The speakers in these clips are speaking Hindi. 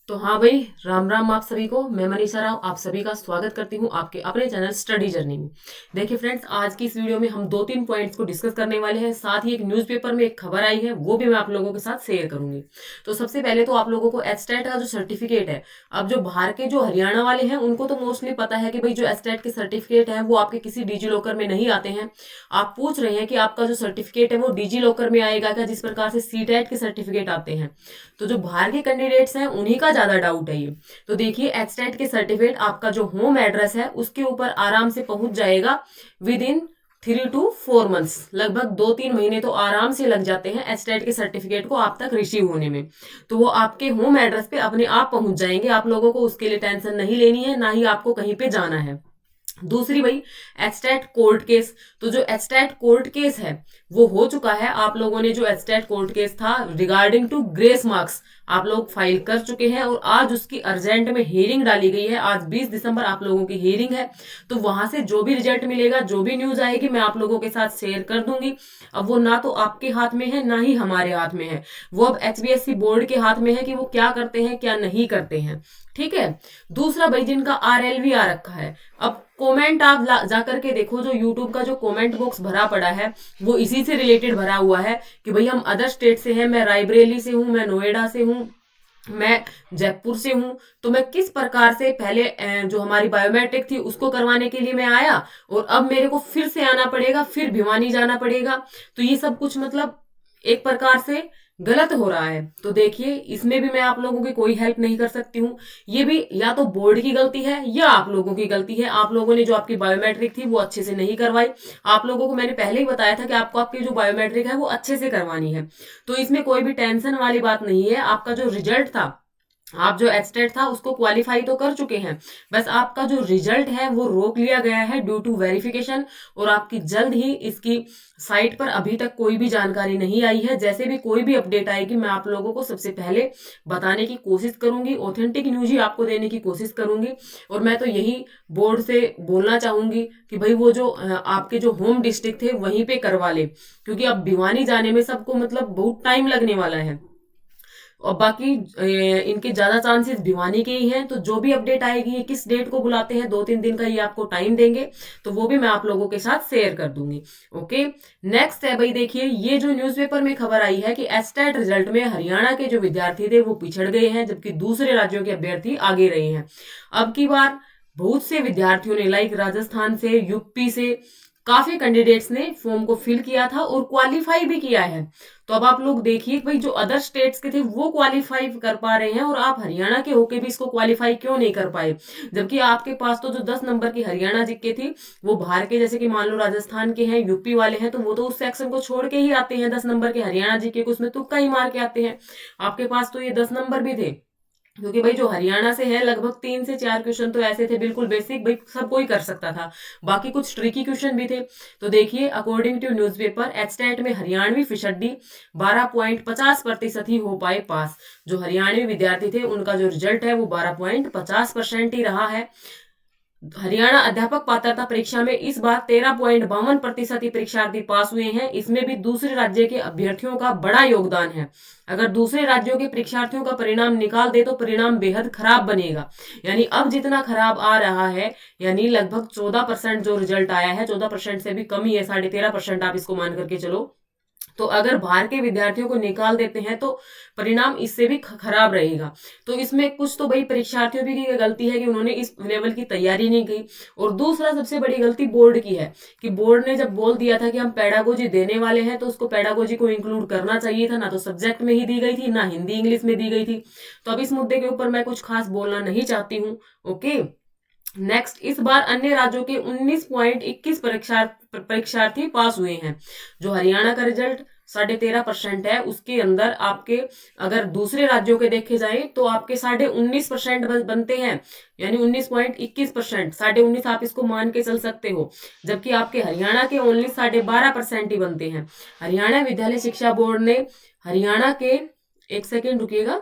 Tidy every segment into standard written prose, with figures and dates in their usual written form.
तो हाँ भाई, राम राम आप सभी को। मैं मनीषा राव आप सभी का स्वागत करती हूँ आपके अपने चैनल स्टडी जर्नी में। देखिए फ्रेंड्स, आज की इस वीडियो में हम दो तीन पॉइंट्स को डिस्कस करने वाले हैं। साथ ही एक न्यूज़पेपर में एक खबर आई है, वो भी मैं आप लोगों के साथ शेयर करूंगी। तो सबसे पहले तो आप लोगों को एचटेट का जो सर्टिफिकेट है, अब जो बाहर के जो हरियाणा वाले हैं उनको तो मोस्टली पता है कि भाई जो एचटेट के सर्टिफिकेट है वो आपके किसी डिजी लॉकर में नहीं आते हैं। आप पूछ रहे हैं कि आपका जो सर्टिफिकेट है वो डिजी लॉकर में आएगा क्या, जिस प्रकार से सीटेट के सर्टिफिकेट आते हैं। तो जो बाहर के कैंडिडेट्स हैं उन्हीं का ज्यादा डाउट है ये। तो देखिए, एचटेट के सर्टिफिकेट आपका जो होम एड्रेस है उसके ऊपर आराम से पहुंच जाएगा विद इन 3 to 4 मंथ्स। लगभग 2-3 महीने तो आराम से लग जाते हैं एचटेट के सर्टिफिकेट को आप तक रिसीव होने में। तो वो आपके होम एड्रेस पे अपने आप पहुंच जाएंगे। आप लोगों को उसके लिए टेंशन नहीं लेनी है, ना ही आपको कहीं पे जाना है। दूसरी भाई, एचटेट कोर्ट केस। तो जो एचटेट कोर्ट केस है वो हो चुका है। आप लोगों ने जो एचटेट कोर्ट केस था रिगार्डिंग टू ग्रेस मार्क्स आप लोग फाइल कर चुके हैं और आज उसकी अर्जेंट में हियरिंग डाली गई है। आज 20 दिसंबर आप लोगों की हियरिंग है। तो वहां से जो भी रिजल्ट मिलेगा, जो भी न्यूज आएगी, मैं आप लोगों के साथ शेयर कर दूंगी। अब वो ना तो आपके हाथ में है ना ही हमारे हाथ में है, वो अब एचबीएससी बोर्ड के हाथ में है कि वो क्या करते हैं क्या नहीं करते हैं। ठीक है। दूसरा भाई, जिनका आरएलवी आ रखा है, अब कमेंट आप जाकर के देखो, जो यूट्यूब का जो कमेंट बॉक्स भरा पड़ा है वो इसी से रिलेटेड भरा हुआ है कि भाई हम अदर स्टेट से हैं, मैं रायबरेली से हूं, मैं नोएडा से हूं, मैं जयपुर से हूं। तो मैं किस प्रकार से पहले जो हमारी बायोमेट्रिक थी उसको करवाने के लिए मैं आया, और अब मेरे को फिर से आना पड़ेगा, फिर भिवानी जाना पड़ेगा। तो ये सब कुछ मतलब एक प्रकार से गलत हो रहा है। तो देखिए, इसमें भी मैं आप लोगों की कोई हेल्प नहीं कर सकती हूँ। ये भी या तो बोर्ड की गलती है या आप लोगों की गलती है। आप लोगों ने जो आपकी बायोमेट्रिक थी वो अच्छे से नहीं करवाई। आप लोगों को मैंने पहले ही बताया था कि आपको आपकी जो बायोमेट्रिक है वो अच्छे से करवानी है। तो इसमें कोई भी टेंशन वाली बात नहीं है। आपका जो रिजल्ट था, आप जो एचटेट था उसको क्वालिफाई तो कर चुके हैं, बस आपका जो रिजल्ट है वो रोक लिया गया है ड्यू टू वेरिफिकेशन। और आपकी जल्द ही इसकी साइट पर, अभी तक कोई भी जानकारी नहीं आई है। जैसे भी कोई भी अपडेट आएगी मैं आप लोगों को सबसे पहले बताने की कोशिश करूंगी, ऑथेंटिक न्यूज ही आपको देने की कोशिश करूंगी। और मैं तो यही बोर्ड से बोलना चाहूंगी कि भाई वो जो आपके जो होम डिस्ट्रिक्ट थे वहीं पे करवा ले, क्योंकि अब भिवानी जाने में सबको मतलब बहुत टाइम लगने वाला है। और बाकी इनके ज्यादा चांसेस भिवानी के ही हैं। तो जो भी अपडेट आएगी, ये किस डेट को बुलाते हैं, 2-3 दिन का ये आपको टाइम देंगे, तो वो भी मैं आप लोगों के साथ शेयर कर दूंगी। ओके। नेक्स्ट है भाई, देखिए ये जो न्यूज़पेपर में खबर आई है कि एस्टेट रिजल्ट में हरियाणा के जो विद्यार्थी थे वो पिछड़ गए हैं, जबकि दूसरे राज्यों के अभ्यर्थी आगे रहे हैं। अब की बार बहुत से विद्यार्थियों ने, लाइक राजस्थान से, यूपी से, काफी कैंडिडेट्स ने फॉर्म को फिल किया था और क्वालिफाई भी किया है। तो अब आप लोग देखिए भाई, जो अदर स्टेट्स के थे वो क्वालिफाई कर पा रहे हैं और आप हरियाणा के होके भी इसको क्वालिफाई क्यों नहीं कर पाए। जबकि आपके पास तो जो 10 नंबर की हरियाणा जी के थी वो बाहर के, जैसे कि मान लो राजस्थान के हैं, यूपी वाले हैं, तो वो तो उस सेक्शन को छोड़ के ही आते हैं। 10 नंबर के हरियाणा जी के उसमें तुक्का ही मार के आते हैं। आपके पास तो ये 10 नंबर भी थे, क्योंकि भाई जो हरियाणा से है लगभग 3 से 4 क्वेश्चन तो ऐसे थे बिल्कुल बेसिक, भाई सब कोई कर सकता था। बाकी कुछ ट्रिकी क्वेश्चन भी थे। तो देखिए, अकॉर्डिंग टू न्यूज़पेपर, एचटेट में हरियाणवी फिशड्डी 12.50% ही हो पाए पास। जो हरियाणवी विद्यार्थी थे उनका जो रिजल्ट है वो 12.50% ही रहा है। हरियाणा अध्यापक पात्रता परीक्षा में इस बार 13.52% ही परीक्षार्थी पास हुए हैं। इसमें भी दूसरे राज्य के अभ्यर्थियों का बड़ा योगदान है। अगर दूसरे राज्यों के परीक्षार्थियों का परिणाम निकाल दे तो परिणाम बेहद खराब बनेगा। यानी अब जितना खराब आ रहा है, यानी लगभग 14% जो रिजल्ट आया है, 14% से भी कम ही है, 13.5% आप इसको मान करके चलो। तो अगर बाहर के विद्यार्थियों को निकाल देते हैं तो परिणाम इससे भी खराब रहेगा। तो इसमें कुछ तो भाई परीक्षार्थियों की गलती है कि उन्होंने इस लेवल की तैयारी नहीं की। और दूसरा सबसे बड़ी गलती बोर्ड की है कि बोर्ड ने जब बोल दिया था कि हम पेडागोजी देने वाले हैं तो उसको पेडागोजी को इंक्लूड करना चाहिए था। ना तो सब्जेक्ट में ही दी गई थी, ना हिंदी इंग्लिश में दी गई थी। तो अब इस मुद्दे के ऊपर मैं कुछ खास बोलना नहीं चाहती हूँ। ओके। नेक्स्ट, इस बार अन्य राज्यों के 19.21 परीक्षार्थी पास हुए हैं। जो हरियाणा का रिजल्ट 13.5% है, उसके अंदर आपके अगर दूसरे राज्यों के देखे जाए तो आपके 19.5% बनते हैं। यानी 19.21%, 19.5 आप इसको मान के चल सकते हो। जबकि आपके हरियाणा के ओनली 12.5% ही बनते हैं। हरियाणा विद्यालय शिक्षा बोर्ड ने हरियाणा के, एक सेकेंड रुकिएगा,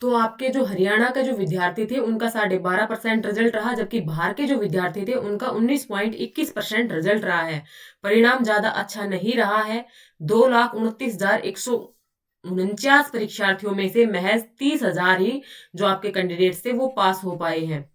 तो आपके जो हरियाणा के जो विद्यार्थी थे उनका 12.5% रिजल्ट रहा, जबकि बाहर के जो विद्यार्थी थे उनका 19.21% रिजल्ट रहा है। परिणाम ज्यादा अच्छा नहीं रहा है। 2,29,149 परीक्षार्थियों में से महज 30,000 ही जो आपके कैंडिडेट्स थे वो पास हो पाए हैं।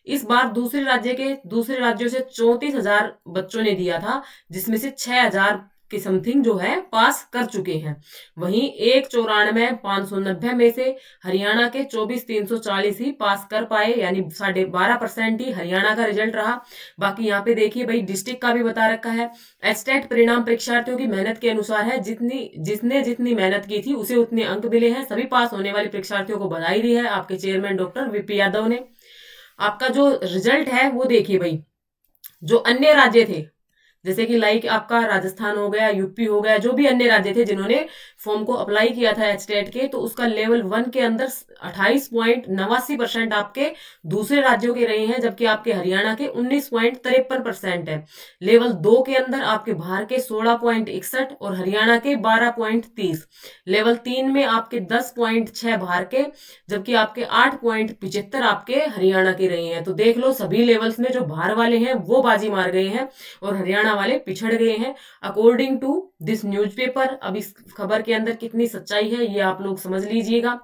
इस बार दूसरे राज्यों से 34,000 बच्चों ने दिया था, जिसमें से 6,000 के समथिंग जो है पास कर चुके हैं। वहीं 1,94,590 में से हरियाणा के 24,340 ही पास कर पाए, यानी 12.5% ही हरियाणा का रिजल्ट रहा। बाकी यहाँ पे देखिए भाई, डिस्ट्रिक्ट का भी बता रखा है। एस्टेट परिणाम परीक्षार्थियों की मेहनत के अनुसार है। जिसने जितनी मेहनत की थी उसे उतने अंक मिले हैं। सभी पास होने वाले परीक्षार्थियों को बधाई दी है आपके चेयरमैन डॉक्टर वीपी यादव ने। आपका जो रिजल्ट है वो देखिए भाई, जो अन्य राज्य थे, जैसे कि लाइक आपका राजस्थान हो गया, यूपी हो गया, जो भी अन्य राज्य थे जिन्होंने फॉर्म को अप्लाई किया था एचटेट के, तो उसका लेवल 1 के अंदर 28.89% आपके दूसरे राज्यों के रहे हैं, जबकि आपके हरियाणा के 19.53% है। लेवल 2 के अंदर आपके बाहर के 16.61 और हरियाणा के 12.30। लेवल 3 में आपके 10.6 बाहर के, जबकि आपके 8.75 आपके हरियाणा के रहे हैं। तो देख लो, सभी लेवल्स में जो बाहर वाले हैं वो बाजी मार गए हैं और हरियाणा वाले पिछड़ गए हैं, अकॉर्डिंग टू दिस न्यूज़पेपर। अब इस खबर के अंदर कितनी सच्चाई है ये आप लोग समझ लीजिएगा।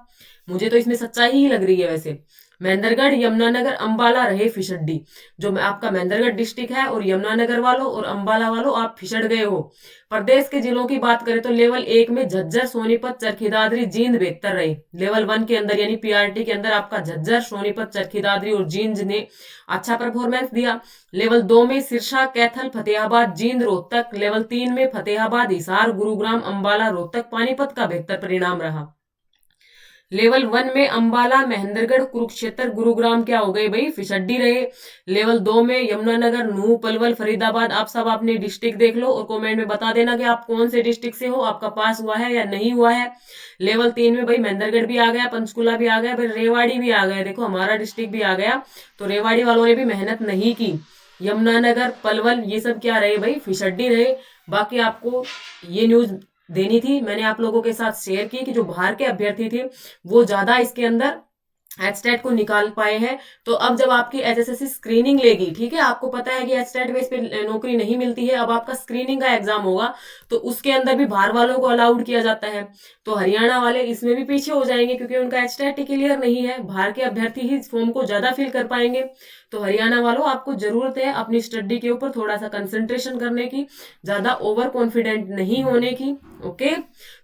मुझे तो इसमें सच्चाई ही लग रही है। वैसे महेंद्रगढ़, यमुनानगर, अंबाला रहे फिसड्डी। जो आपका महेंद्रगढ़ डिस्ट्रिक्ट है और यमुनानगर वालों और अंबाला वालों आप फिसड़ गए हो। प्रदेश के जिलों की बात करें तो लेवल 1 में झज्जर, सोनीपत, चरखी दादरी, जींद बेहतर रहे। लेवल 1 के अंदर यानी पीआरटी के अंदर आपका झज्जर, सोनीपत, चरखी दादरी और जींद ने अच्छा परफॉर्मेंस दिया। लेवल 2 में सिरसा, कैथल, फतेहाबाद, जींद, रोहतक। लेवल 3 में फतेहाबाद, हिसार, गुरुग्राम, अंबाला, रोहतक, पानीपत का बेहतर परिणाम रहा। लेवल 1 में अंबाला, महेंद्रगढ़, कुरुक्षेत्र, गुरुग्राम क्या हो गए भाई, फिसड्डी रहे। लेवल 2 में यमुनानगर, नूह, पलवल, फरीदाबाद। आप सब अपने डिस्ट्रिक्ट देख लो और कमेंट में बता देना कि आप कौन से डिस्ट्रिक्ट से हो, आपका पास हुआ है या नहीं हुआ है। लेवल 3 में भाई महेंद्रगढ़ भी आ गया, पंचकुला भी आ गया, भाई रेवाड़ी भी आ गया। देखो हमारा डिस्ट्रिक्ट भी आ गया, तो रेवाड़ी वालों ने भी मेहनत नहीं की। यमुनानगर, पलवल, ये सब क्या रहे भाई, फिसड्डी रहे। बाकी आपको ये न्यूज देनी थी, मैंने आप लोगों के साथ शेयर की कि जो बाहर के अभ्यर्थी थे वो ज्यादा इसके अंदर एचटेट को निकाल पाए हैं। तो अब जब आपकी एचएसएससी स्क्रीनिंग लेगी, ठीक है, आपको पता है कि एचटेट बेस पे नौकरी नहीं मिलती है, अब आपका स्क्रीनिंग का एग्जाम होगा, तो उसके अंदर भी बाहर वालों को अलाउड किया जाता है। तो हरियाणा वाले इसमें भी पीछे हो जाएंगे क्योंकि उनका एचटेट ही क्लियर नहीं है, बाहर के अभ्यर्थी ही फॉर्म को ज्यादा फिल कर पाएंगे। तो हरियाणा वालों, आपको जरूरत है अपनी स्टडी के ऊपर थोड़ा सा कंसंट्रेशन करने की, ज्यादा ओवर कॉन्फिडेंट नहीं होने की। ओके,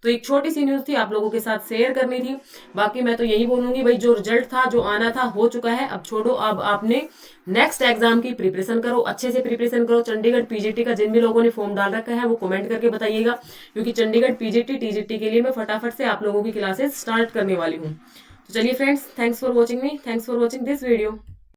तो एक छोटी सी न्यूज थी, आप लोगों के साथ शेयर करनी थी। बाकी मैं तो यही बोलूंगी भाई, जो रिजल्ट था, जो आना था, हो चुका है। अब छोड़ो, अब आपने नेक्स्ट एग्जाम की प्रिपरेशन करो, अच्छे से प्रिपरेशन करो। चंडीगढ़ पीजीटी का जिन भी लोगों ने फॉर्म डाल रखा है वो कमेंट करके बताइएगा, क्योंकि चंडीगढ़ पीजीटी टीजीटी के लिए मैं फटाफट से आप लोगों की क्लासेस स्टार्ट करने वाली हूँ। तो चलिए friends, thanks for watching me, thanks for watching this video.